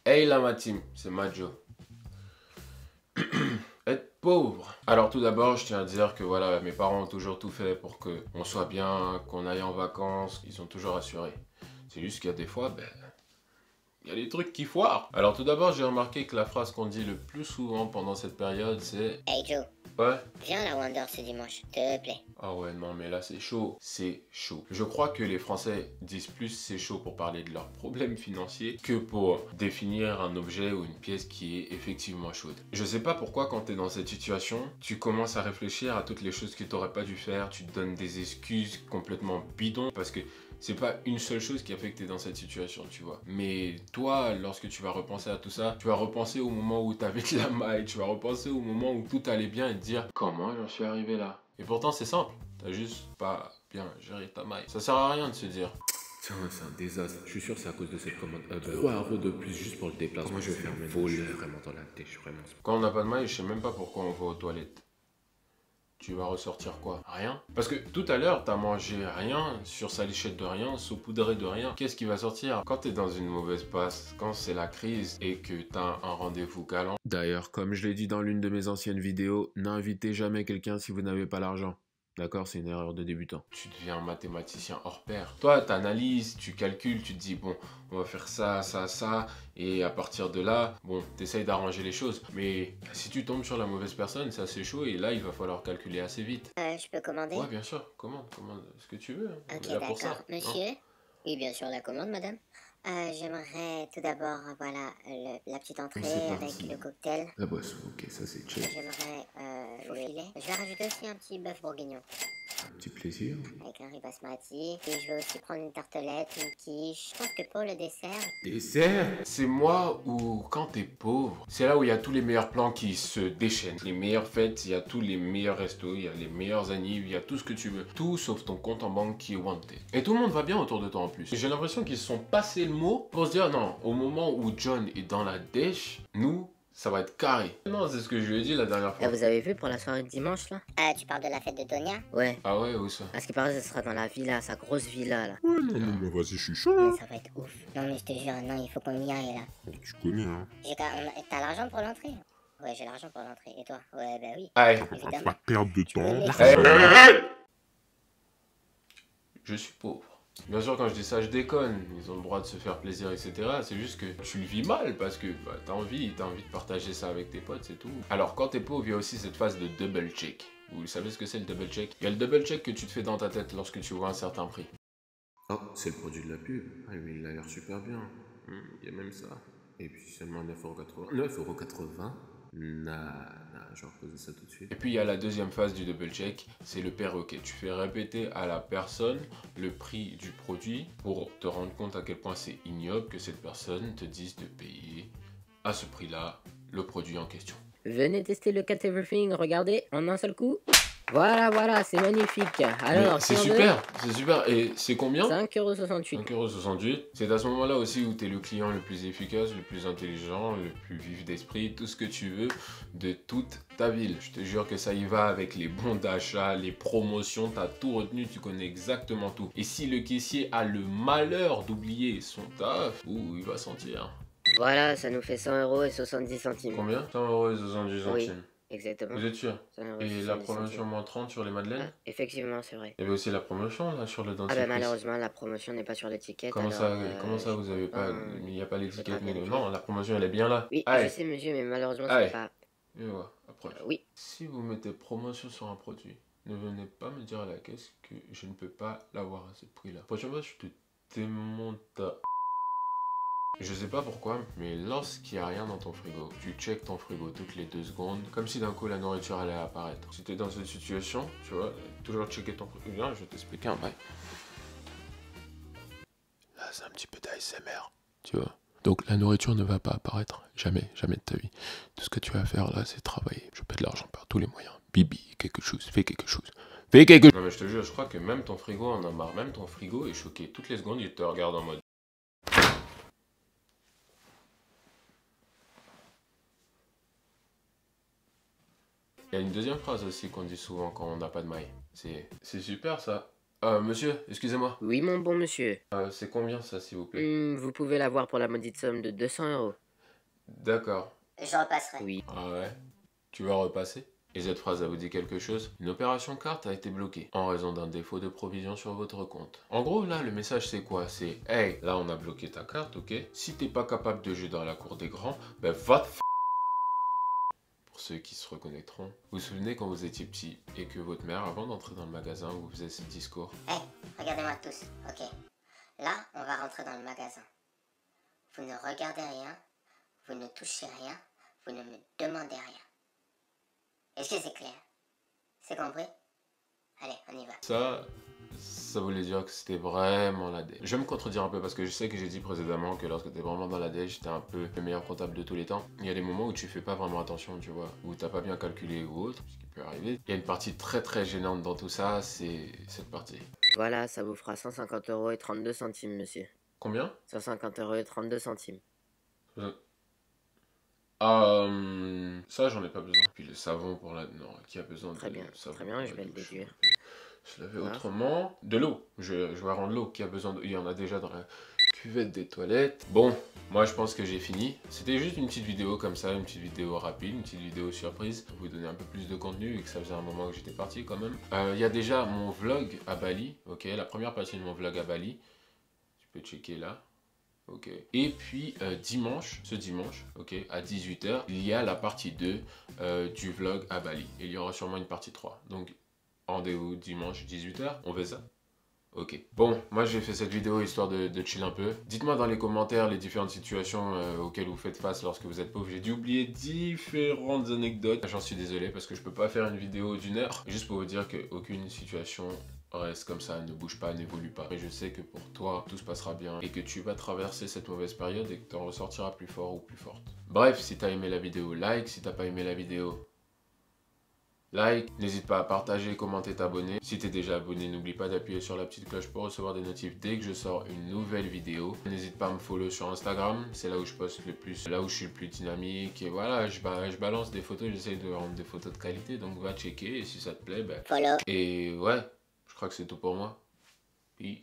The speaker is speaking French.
Hey la ma team, c'est Majo. Être pauvre. Alors tout d'abord, je tiens à dire que voilà, mes parents ont toujours tout fait pour qu'on soit bien, qu'on aille en vacances, ils sont toujours assurés. C'est juste qu'il y a des fois, il y a des trucs qui foirent. Alors tout d'abord, j'ai remarqué que la phrase qu'on dit le plus souvent pendant cette période, c'est... Hey Joe, Ouais. viens à la Wonder ce dimanche, s'il te plaît. Ah ouais, non, mais là, c'est chaud. C'est chaud. Je crois que les Français disent plus c'est chaud pour parler de leurs problèmes financiers que pour définir un objet ou une pièce qui est effectivement chaude. Je sais pas pourquoi, quand t'es dans cette situation, tu commences à réfléchir à toutes les choses que t'aurais pas dû faire, tu te donnes des excuses complètement bidons parce que c'est pas une seule chose qui a fait que t'es dans cette situation, tu vois. Mais toi, lorsque tu vas repenser à tout ça, tu vas repenser au moment où t'avais de la maille, tu vas repenser au moment où tout allait bien et te dire comment j'en suis arrivé là. Et pourtant c'est simple, t'as juste pas bien géré ta maille. Ça sert à rien de se dire. Tiens, c'est un désastre. Je suis sûr que c'est à cause de cette commande Uber. 3 € de plus juste pour le déplacement. Moi, je vais faire mes voler vraiment dans la tête, vraiment. Quand on n'a pas de maille, je sais même pas pourquoi on va aux toilettes. Tu vas ressortir quoi? Rien? Parce que tout à l'heure, t'as mangé rien, sur salichette de rien, saupoudré de rien. Qu'est-ce qui va sortir? Quand t'es dans une mauvaise passe, quand c'est la crise et que t'as un rendez-vous galant. D'ailleurs, comme je l'ai dit dans l'une de mes anciennes vidéos, n'invitez jamais quelqu'un si vous n'avez pas l'argent. D'accord, c'est une erreur de débutant. Tu deviens un mathématicien hors pair. Toi, tu analyses, tu calcules, tu te dis, bon, on va faire ça, ça, ça, et à partir de là, bon, tu essayes d'arranger les choses. Mais si tu tombes sur la mauvaise personne, c'est assez chaud, et là, il va falloir calculer assez vite. Je peux commander? Ouais, bien sûr, commande ce que tu veux. Hein. Ok, On est là pour ça, d'accord. Monsieur? Oui, bien sûr, la commande, madame. J'aimerais tout d'abord, voilà, la petite entrée C'est avec parti. le cocktail. La boisson, ok, ça c'est chill. J'aimerais le filet. Je vais rajouter aussi un petit bœuf bourguignon Un petit plaisir. avec un riz basmati. Et je vais aussi prendre une tartelette, une quiche. Je pense que pour le dessert, Dessert. C'est moi où, quand t'es pauvre, c'est là où il y a tous les meilleurs plans qui se déchaînent. Les meilleures fêtes, il y a tous les meilleurs restos, il y a les meilleurs annives, il y a tout ce que tu veux. Tout sauf ton compte en banque qui est wanted. Et tout le monde va bien autour de toi en plus. J'ai l'impression qu'ils se sont passés le mot pour se dire non, au moment où John est dans la dèche, nous, ça va être carré. Non, c'est ce que je lui ai dit la dernière fois. Vous avez vu pour la soirée de dimanche là? tu parles de la fête de Tonia? Ouais. Ah ouais, où ça? À ce qui paraît, ce sera dans la villa, sa grosse villa là. Ouais, non, mais vas-y, je suis chaud. Mais ça va être ouf. Non, mais je te jure, non, il faut qu'on y aille là. Tu connais, hein. T'as l'argent pour l'entrée? Ouais, j'ai l'argent pour l'entrée. Et toi? Ouais, bah oui. Allez. Évidemment. Pas perdre de temps. Je suis pauvre. Bien sûr, quand je dis ça, je déconne. Ils ont le droit de se faire plaisir, etc. C'est juste que tu le vis mal parce que t'as envie de partager ça avec tes potes, c'est tout. Alors, quand t'es pauvre, il y a aussi cette phase de double check. Vous savez ce que c'est le double check? Il y a le double check que tu te fais dans ta tête lorsque tu vois un certain prix. Oh, c'est le produit de la pub. Ah, mais il a l'air super bien. Il y a même ça. Et puis seulement 9,80 €. 9,80 €. Nah, je vais reposer ça tout de suite. Et puis il y a la deuxième phase du double check, c'est le perroquet. Tu fais répéter à la personne le prix du produit pour te rendre compte à quel point c'est ignoble que cette personne te dise de payer à ce prix-là le produit en question. Venez tester le Cat Everything, regardez, en un seul coup. Voilà, c'est magnifique. Alors, c'est si on super, c'est super. Et c'est combien? 5,68 €. 5,68 €. C'est à ce moment-là aussi où tu es le client le plus efficace, le plus intelligent, le plus vif d'esprit, tout ce que tu veux de toute ta ville. Je te jure que ça y va avec les bons d'achat, les promotions, tu as tout retenu, tu connais exactement tout. Et si le caissier a le malheur d'oublier son taf, il va sentir. Voilà, ça nous fait 100,70 €. Combien? 100,70 €. Oui, exactement. Vous êtes sûr? 100 € Et la 70 promotion centimes. moins 30 sur les madeleines? Ah, effectivement, c'est vrai. Il y avait aussi la promotion là sur le Ah dentifrice. bah malheureusement, la promotion n'est pas sur l'étiquette. Comment alors, ça vous avez pas... Il n'y a pas je l'étiquette, peux pas non, la promotion elle est bien là. Oui, Allez. je sais monsieur, mais malheureusement, Allez. c'est pas... Et voilà, après. oui. Si vous mettez promotion sur un produit, ne venez pas me dire à la caisse que je ne peux pas l'avoir à ce prix-là. Prochaine fois, je te démonte ta... Je sais pas pourquoi, mais lorsqu'il n'y a rien dans ton frigo, tu checkes ton frigo toutes les 2 secondes, comme si d'un coup la nourriture allait apparaître. Si tu es dans cette situation, tu vois, toujours checker ton frigo. Viens, je vais t'expliquer un bail. Là, c'est un petit peu d'ASMR, tu vois. Donc la nourriture ne va pas apparaître, jamais, jamais de ta vie. Tout ce que tu vas faire là, c'est travailler. Je paie de l'argent par tous les moyens. Bibi, quelque chose, fais quelque chose. Fais quelque chose. Non mais je te jure, je crois que même ton frigo en a marre. Même ton frigo est choqué. Toutes les secondes, il te regarde en mode... Il y a une deuxième phrase aussi qu'on dit souvent quand on n'a pas de maille. C'est super ça. Monsieur, excusez-moi. Oui, mon bon monsieur. C'est combien ça, s'il vous plaît? Vous pouvez l'avoir pour la maudite somme de 200 €. D'accord. Je repasserai. Oui. Ah ouais? Tu vas repasser? Et cette phrase, elle vous dit quelque chose? Une opération carte a été bloquée en raison d'un défaut de provision sur votre compte. En gros, là, le message, c'est quoi? C'est, hey, là, on a bloqué ta carte, ok? Si t'es pas capable de jouer dans la cour des grands, ben va te Pour ceux qui se reconnaîtront. Vous vous souvenez quand vous étiez petit et que votre mère, avant d'entrer dans le magasin, vous faisait ce discours? Hey, regardez-moi tous. Ok. Là, on va rentrer dans le magasin. Vous ne regardez rien, vous ne touchez rien, vous ne me demandez rien. Est-ce que c'est clair? C'est compris? Allez, on y va. Ça voulait dire que c'était vraiment la dèche. Je vais me contredire un peu parce que je sais que j'ai dit précédemment que lorsque t'es vraiment dans la dèche, j'étais un peu le meilleur comptable de tous les temps. Il y a des moments où tu fais pas vraiment attention, tu vois, où t'as pas bien calculé ou autre, ce qui peut arriver. Il y a une partie très très gênante dans tout ça, c'est cette partie. Voilà, ça vous fera 150 € et 32 centimes, monsieur. Combien? 150 € et 32 centimes. Ça j'en ai pas besoin. Puis le savon pour la... Non, qui a besoin Très de bien, savon très bien, pour je la vais le douche? déduire. Je l'avais Ah. autrement. De l'eau. Je vais rendre l'eau. Qui a besoin de... Il y en a déjà dans la cuvette des toilettes. Bon, moi je pense que j'ai fini. C'était juste une petite vidéo comme ça, une petite vidéo rapide, une petite vidéo surprise pour vous donner un peu plus de contenu et que ça faisait un moment que j'étais parti quand même. Il y a déjà mon vlog à Bali, ok, la première partie de mon vlog à Bali. Tu peux checker là. Ok. Et puis ce dimanche, ok, à 18 h, il y a la partie 2 du vlog à Bali. Il y aura sûrement une partie 3. Donc rendez-vous dimanche 18 h, on fait ça. Ok. Bon, moi j'ai fait cette vidéo histoire de chill un peu. Dites-moi dans les commentaires les différentes situations auxquelles vous faites face lorsque vous êtes pauvre. J'ai dû oublier différentes anecdotes. J'en suis désolé parce que je peux pas faire une vidéo d'1 heure. Juste pour vous dire qu'aucune situation reste comme ça, ne bouge pas, n'évolue pas. Et je sais que pour toi, tout se passera bien et que tu vas traverser cette mauvaise période et que tu en ressortiras plus fort ou plus forte. Bref, si t'as aimé la vidéo, like. Si t'as pas aimé la vidéo, like, n'hésite pas à partager, commenter, t'abonner. Si t'es déjà abonné, n'oublie pas d'appuyer sur la petite cloche pour recevoir des notifs dès que je sors une nouvelle vidéo. N'hésite pas à me follow sur Instagram, c'est là où je poste le plus, là où je suis le plus dynamique. Et voilà, je balance des photos, j'essaye de rendre des photos de qualité, donc va checker et si ça te plaît, ben... Follow. Et ouais, je crois que c'est tout pour moi. Peace.